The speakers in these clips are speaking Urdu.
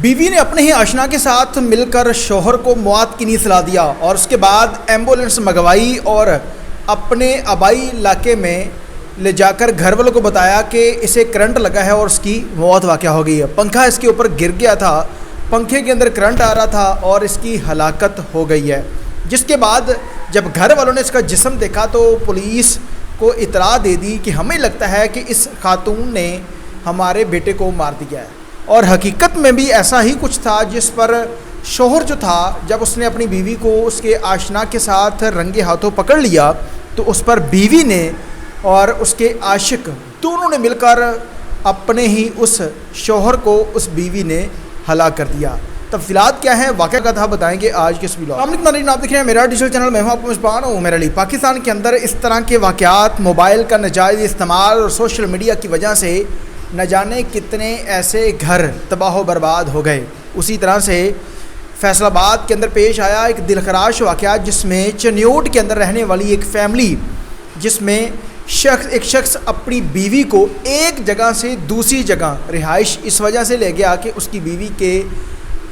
بیوی نے اپنے ہی آشنا کے ساتھ مل کر شوہر کو موت کی نیز لا دیا اور اس کے بعد ایمبولینس منگوائی اور اپنے آبائی علاقے میں لے جا کر گھر والوں کو بتایا کہ اسے کرنٹ لگا ہے اور اس کی موت واقع ہو گئی ہے۔ پنکھا اس کے اوپر گر گیا تھا، پنکھے کے اندر کرنٹ آ رہا تھا اور اس کی ہلاکت ہو گئی ہے۔ جس کے بعد جب گھر والوں نے اس کا جسم دیکھا تو پولیس کو اطلاع دے دی کہ ہمیں لگتا ہے کہ اس خاتون نے ہمارے بیٹے کو مار دیا ہے، اور حقیقت میں بھی ایسا ہی کچھ تھا، جس پر شوہر جو تھا جب اس نے اپنی بیوی کو اس کے آشنا کے ساتھ رنگے ہاتھوں پکڑ لیا تو اس پر بیوی نے اور اس کے عاشق دونوں نے مل کر اپنے ہی اس شوہر کو اس بیوی نے ہلاک کر دیا۔ تفصیلات کیا ہیں، واقعہ کا تھا بتائیں گے آج کے اس ویڈیو۔ السلام علیکم ناظرین، آپ دیکھ رہے ہیں میرا ڈیجیٹل چینل، میں ہوں آپ کو مصباح عمر علی۔ پاکستان کے اندر اس طرح کے واقعات، موبائل کا ناجائز استعمال اور سوشل میڈیا کی وجہ سے نہ جانے کتنے ایسے گھر تباہ و برباد ہو گئے۔ اسی طرح سے فیصل آباد کے اندر پیش آیا ایک دلخراش واقعہ، جس میں چنیوٹ کے اندر رہنے والی ایک فیملی، جس میں ایک شخص اپنی بیوی کو ایک جگہ سے دوسری جگہ رہائش اس وجہ سے لے گیا کہ اس کی بیوی کے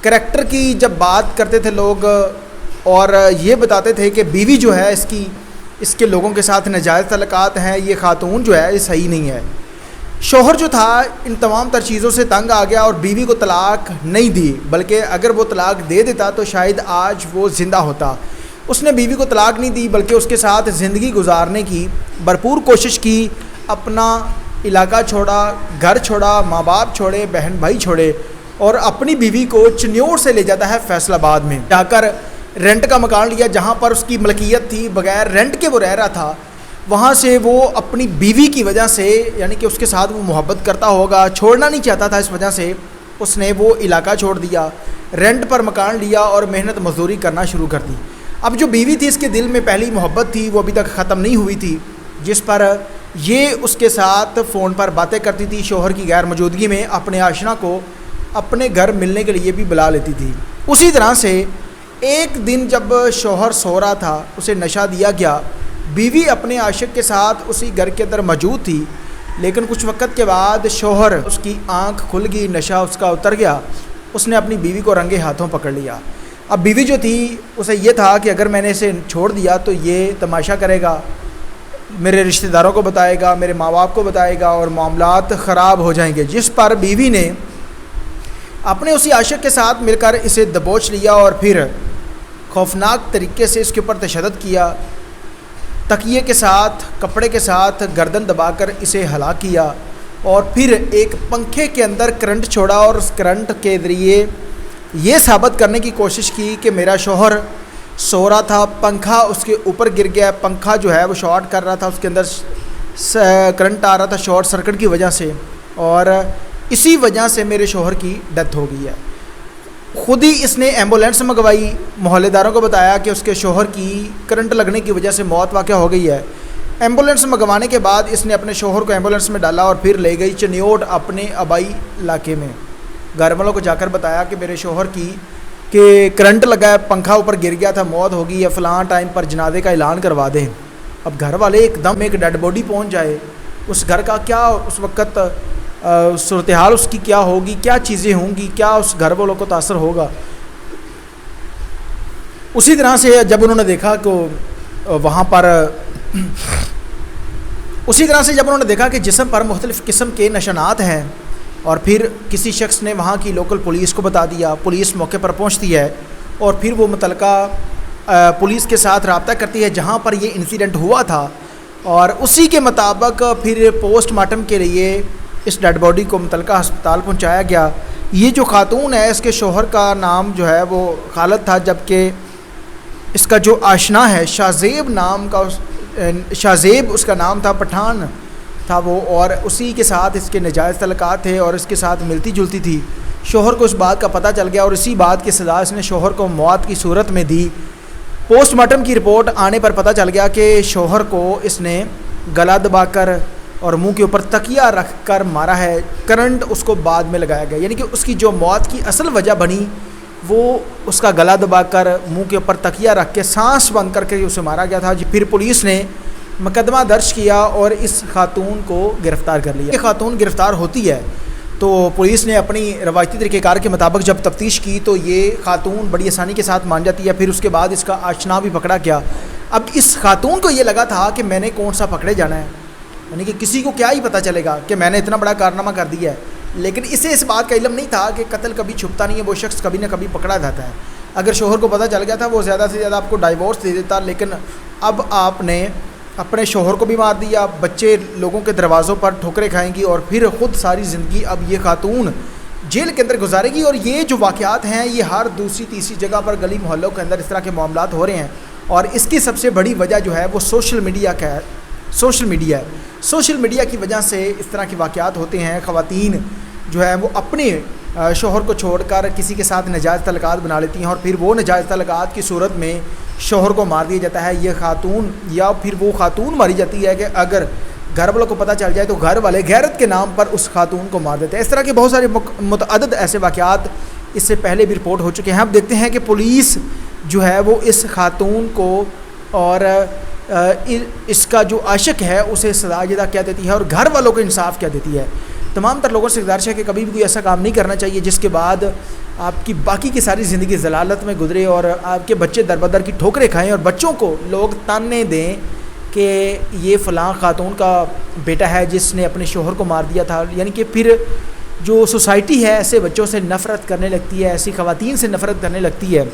کریکٹر کی جب بات کرتے تھے لوگ اور یہ بتاتے تھے کہ بیوی جو ہے اس کے لوگوں کے ساتھ ناجائز تعلقات ہیں، یہ خاتون جو ہے یہ صحیح نہیں ہے۔ شوہر جو تھا ان تمام تر چیزوں سے تنگ آ گیا اور بیوی کو طلاق نہیں دی، بلکہ اگر وہ طلاق دے دیتا تو شاید آج وہ زندہ ہوتا۔ اس نے بیوی کو طلاق نہیں دی بلکہ اس کے ساتھ زندگی گزارنے کی بھرپور کوشش کی، اپنا علاقہ چھوڑا، گھر چھوڑا، ماں باپ چھوڑے، بہن بھائی چھوڑے، اور اپنی بیوی کو چنیوٹ سے لے جاتا ہے فیصل آباد میں جا کر رینٹ کا مکان لیا، جہاں پر اس کی ملکیت تھی، بغیر رینٹ کے وہ رہ رہا تھا۔ وہاں سے وہ اپنی بیوی کی وجہ سے، یعنی کہ اس کے ساتھ وہ محبت کرتا ہوگا، چھوڑنا نہیں چاہتا تھا، اس وجہ سے اس نے وہ علاقہ چھوڑ دیا، رینٹ پر مکان لیا اور محنت مزدوری کرنا شروع کر دی۔ اب جو بیوی تھی، اس کے دل میں پہلی محبت تھی، وہ ابھی تک ختم نہیں ہوئی تھی، جس پر یہ اس کے ساتھ فون پر باتیں کرتی تھی، شوہر کی غیر موجودگی میں اپنے آشنا کو اپنے گھر ملنے کے لیے بھی بلا لیتی تھی۔ اسی طرح سے ایک دن جب شوہر سو رہا تھا، اسے نشہ دیا گیا، بیوی اپنے عاشق کے ساتھ اسی گھر کے اندر موجود تھی، لیکن کچھ وقت کے بعد شوہر اس کی آنکھ کھل گئی، نشہ اس کا اتر گیا، اس نے اپنی بیوی کو رنگے ہاتھوں پکڑ لیا۔ اب بیوی جو تھی اسے یہ تھا کہ اگر میں نے اسے چھوڑ دیا تو یہ تماشا کرے گا، میرے رشتہ داروں کو بتائے گا، میرے ماں باپ کو بتائے گا اور معاملات خراب ہو جائیں گے، جس پر بیوی نے اپنے اسی عاشق کے ساتھ مل کر اسے دبوچ لیا اور پھر خوفناک طریقے سے اس کے اوپر تشدد کیا، تکیے کے ساتھ، کپڑے کے ساتھ گردن دبا کر اسے ہلاک کیا، اور پھر ایک پنکھے کے اندر کرنٹ چھوڑا اور اس کرنٹ کے ذریعے یہ ثابت کرنے کی کوشش کی کہ میرا شوہر سو رہا تھا، پنکھا اس کے اوپر گر گیا، پنکھا جو ہے وہ شارٹ کر رہا تھا، اس کے اندر کرنٹ آ رہا تھا شارٹ سرکٹ کی وجہ سے، اور اسی وجہ سے میرے شوہر کی ڈیتھ ہو گئی ہے۔ خود ہی اس نے ایمبولینس منگوائی، محلے داروں کو بتایا کہ اس کے شوہر کی کرنٹ لگنے کی وجہ سے موت واقع ہو گئی ہے۔ ایمبولینس منگوانے کے بعد اس نے اپنے شوہر کو ایمبولینس میں ڈالا اور پھر لے گئی چنیوٹ اپنے آبائی علاقے میں، گھر والوں کو جا کر بتایا کہ میرے شوہر کی کہ کرنٹ لگا ہے، پنکھا اوپر گر گیا تھا، موت ہو گئی ہے، فلاں ٹائم پر جنازے کا اعلان کروا دیں۔ اب گھر والے ایک دم ایک ڈیڈ باڈی پہنچ جائے، اس گھر کا کیا اس وقت صورتحال اس کی کیا ہوگی، کیا چیزیں ہوں گی، کیا اس گھر والوں کو تاثر ہوگا۔ اسی طرح سے جب انہوں نے دیکھا کہ وہاں پر جسم پر مختلف قسم کے نشانات ہیں، اور پھر کسی شخص نے وہاں کی لوکل پولیس کو بتا دیا، پولیس موقع پر پہنچتی ہے اور پھر وہ متعلقہ پولیس کے ساتھ رابطہ کرتی ہے جہاں پر یہ انسیڈنٹ ہوا تھا، اور اسی کے مطابق پھر پوسٹ مارٹم کے لیے اس ڈیڈ باڈی کو متعلقہ ہسپتال پہنچایا گیا۔ یہ جو خاتون ہے، اس کے شوہر کا نام جو ہے وہ خالد تھا، جبکہ اس کا جو آشنا ہے شاہزیب نام کا، شاہزیب اس کا نام تھا، پٹھان تھا وہ، اور اسی کے ساتھ اس کے ناجائز تعلقات تھے اور اس کے ساتھ ملتی جلتی تھی۔ شوہر کو اس بات کا پتہ چل گیا اور اسی بات کی سزا اس نے شوہر کو موت کی صورت میں دی۔ پوسٹ مارٹم کی رپورٹ آنے پر پتہ چل گیا کہ شوہر کو اس نے گلا دبا کر اور منہ کے اوپر تکیہ رکھ کر مارا ہے، کرنٹ اس کو بعد میں لگایا گیا، یعنی کہ اس کی جو موت کی اصل وجہ بنی وہ اس کا گلا دبا کر منہ کے اوپر تکیہ رکھ کے سانس بند کر کے اسے مارا گیا تھا۔ پھر پولیس نے مقدمہ درج کیا اور اس خاتون کو گرفتار کر لیا۔ یہ خاتون گرفتار ہوتی ہے تو پولیس نے اپنی روایتی طریقہ کار کے مطابق جب تفتیش کی تو یہ خاتون بڑی آسانی کے ساتھ مان جاتی ہے. پھر اس کے بعد اس کا آشنا بھی پکڑا گیا. اب اس خاتون کو یہ لگا تھا کہ میں نے کون سا پکڑے جانا ہے, یعنی کہ کسی کو کیا ہی پتہ چلے گا کہ میں نے اتنا بڑا کارنامہ کر دیا ہے. لیکن اسے اس بات کا علم نہیں تھا کہ قتل کبھی چھپتا نہیں ہے, وہ شخص کبھی نہ کبھی پکڑا جاتا ہے. اگر شوہر کو پتہ چل گیا تھا وہ زیادہ سے زیادہ آپ کو ڈائیورس دے دیتا, لیکن اب آپ نے اپنے شوہر کو بھی مار دیا, بچے لوگوں کے دروازوں پر ٹھوکریں کھائیں گی, اور پھر خود ساری زندگی اب یہ خاتون جیل کے اندر گزارے گی. اور یہ جو واقعات ہیں یہ ہر دوسری تیسری جگہ پر گلی محلوں کے اندر اس طرح کے معاملات ہو رہے ہیں, اور اس کی سب سے بڑی وجہ جو ہے وہ سوشل میڈیا ہے. سوشل میڈیا کی وجہ سے اس طرح کے واقعات ہوتے ہیں. خواتین جو ہے وہ اپنے شوہر کو چھوڑ کر کسی کے ساتھ ناجائز تعلقات بنا لیتی ہیں, اور پھر وہ ناجائز تعلقات کی صورت میں شوہر کو مار دیا جاتا ہے. یہ خاتون یا پھر وہ خاتون ماری جاتی ہے کہ اگر گھر والوں کو پتہ چل جائے تو گھر والے غیرت کے نام پر اس خاتون کو مار دیتے ہیں. اس طرح کے بہت سارے متعدد ایسے واقعات اس سے پہلے بھی رپورٹ ہو چکے ہیں. اب دیکھتے ہیں کہ پولیس جو ہے وہ اس خاتون کو اور اس کا جو عاشق ہے اسے سزا جزا کیا دیتی ہے, اور گھر والوں کو انصاف کیا دیتی ہے. تمام تر لوگوں سے گزارش ہے کہ کبھی بھی کوئی ایسا کام نہیں کرنا چاہیے جس کے بعد آپ کی باقی کی ساری زندگی ضلالت میں گزرے اور آپ کے بچے در بدر کی ٹھوکریں کھائیں, اور بچوں کو لوگ تانے دیں کہ یہ فلاں خاتون کا بیٹا ہے جس نے اپنے شوہر کو مار دیا تھا. یعنی کہ پھر جو سوسائٹی ہے ایسے بچوں سے نفرت کرنے لگتی ہے, ایسی خواتین سے نفرت کرنے لگتی ہے,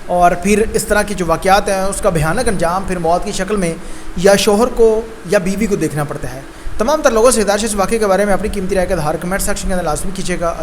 اور پھر اس طرح کے جو واقعات ہیں اس کا بھیانک انجام پھر موت کی شکل میں یا شوہر کو یا بیوی کو دیکھنا پڑتا ہے. تمام تر لوگوں سے گزارش ہے اس واقعے کے بارے میں اپنی قیمتی رائے کا اظہار کمنٹ سیکشن کے اندر لازمی کیجیے گا.